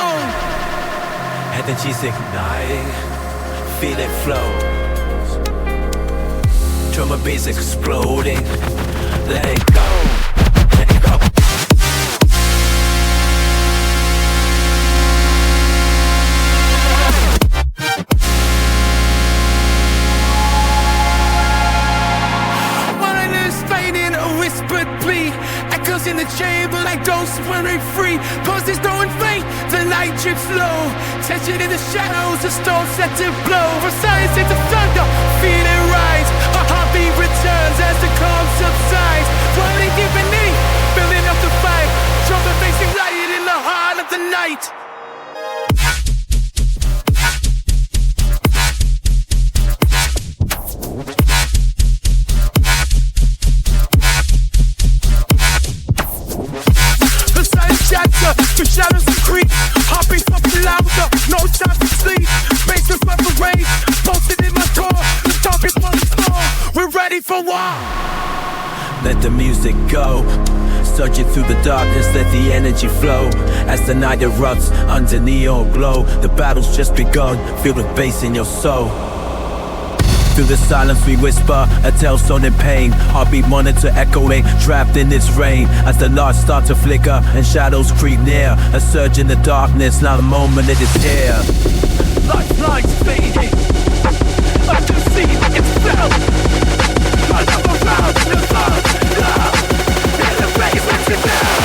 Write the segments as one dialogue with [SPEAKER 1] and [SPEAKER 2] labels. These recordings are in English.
[SPEAKER 1] own.
[SPEAKER 2] Energies igniting, feel it flow. Drum and bass exploding, let it go, let it go.
[SPEAKER 1] In the chamber like those swimming free. Pulses throwing faith, the light drips low. Tension in the shadows, the storm set to blow. From silence into thunder, feel it rise. A heartbeat returns as the calm subsides. Falling deep beneath, building up the fight. Trumpet facing light in the heart of the night. The shadows creep, heartbeats pumping louder, no time to sleep. Baseless referees, posted in my core. The topic on the floor, we're ready for war.
[SPEAKER 2] Let the music go, surging through the darkness, let the energy flow. As the night erupts under neon glow, the battle's just begun, feel the bass in your soul. Through the silence we whisper, a tale sown in pain. Heartbeat monitor echoing, trapped in its rain. As the lights start to flicker and shadows creep near, a surge in the darkness, now the moment it is here.
[SPEAKER 1] Lifelines fading, I can see it's felt. Another round to the love, and the face lets it down.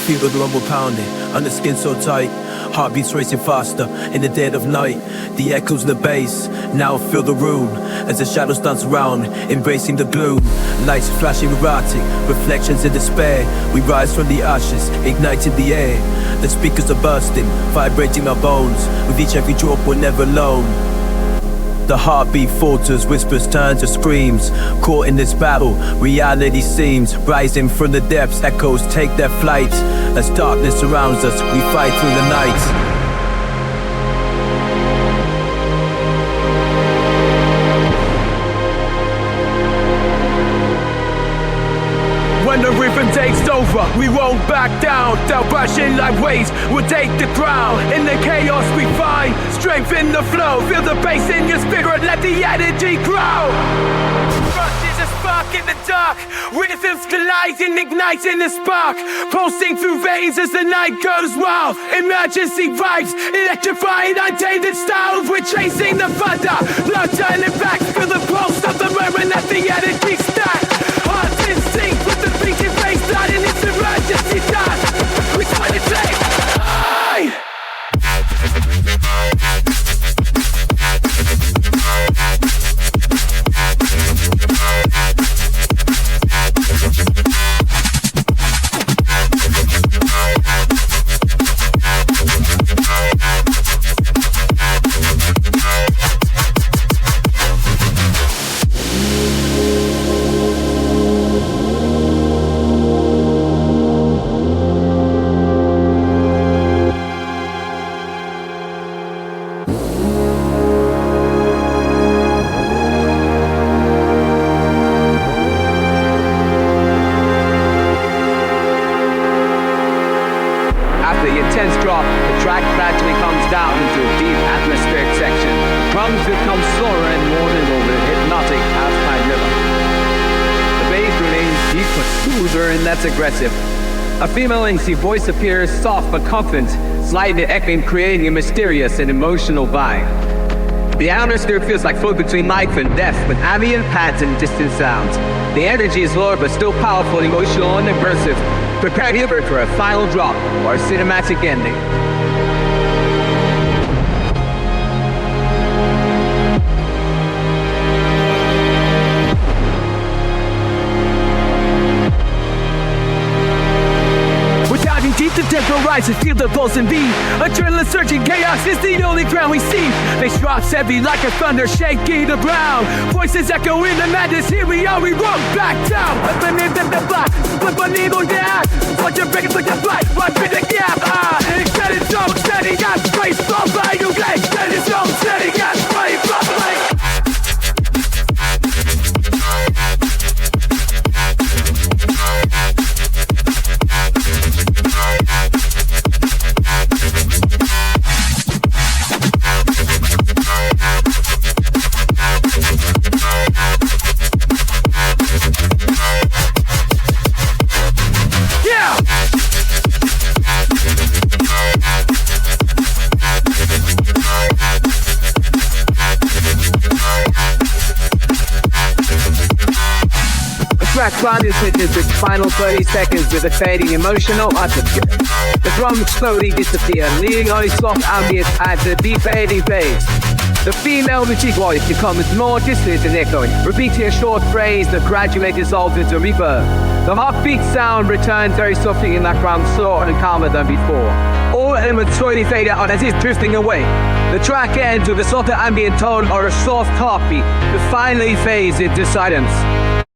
[SPEAKER 2] Feel the rumble pounding, under skin so tight. Heartbeats racing faster in the dead of night. The echoes in the bass, now fill the room. As the shadows dance around, embracing the gloom. Lights flashing erratic, reflections in despair. We rise from the ashes, igniting the air. The speakers are bursting, vibrating our bones. With each every drop we're never alone. The heartbeat falters, whispers turn to screams. Caught in this battle, reality seems rising from the depths, echoes take their flight. As darkness surrounds us, we fight through the night.
[SPEAKER 1] When the rhythm takes over, we won't back down. They'll rush in like waves, we'll take the ground. In the chaos we find strength in the flow. Feel the bass in your spirit, let the energy grow. Trust is a spark in the dark. Rhythms colliding, igniting the spark. Pulsing through veins as the night goes wild. Emergency vibes, electrifying, untainted styles. We're chasing the thunder, blood turning back. Feel the pulse of the moment, let the energy stack. Hearts in sync with the beating bass line, and it's emergency time. We find it safe.
[SPEAKER 3] Becomes slower and more nimble with hypnotic half-time rhythm. The bass remains deep but smoother and less aggressive. A female MC voice appears soft but confident, slightly echoing, creating a mysterious and emotional vibe. The atmosphere feels like flow between life and death, with ambient pads and distant sounds. The energy is lower but still powerful, emotional and immersive. Prepare your ear for a final drop or a cinematic ending. Deep to temporalize
[SPEAKER 1] eyes and feel the pulsing beat. Adrenaline surging, chaos is the only ground we see. Bass drops heavy like a thunder shaking the ground. Voices echo in the madness, here we are, we won't back down. Beneath the black, flip a needle down. Watch your break, put the flight, watch me the gap. Extended zone, steady, got straight, slow by you guys. Extended zone, steady, got straight, like.
[SPEAKER 3] Track Flanders hits its final 30 seconds with a fading emotional atmosphere. The drums slowly disappear, leaving only soft ambience at the deep fading phase. The female music voice becomes more distant and echoing, repeating a short phrase that gradually dissolves into rebirth. The heartbeat sound returns very softly in the background, slower and calmer than before. All elements slowly fade out as if drifting away. The track ends with a softer ambient tone or a soft heartbeat that finally fades into silence.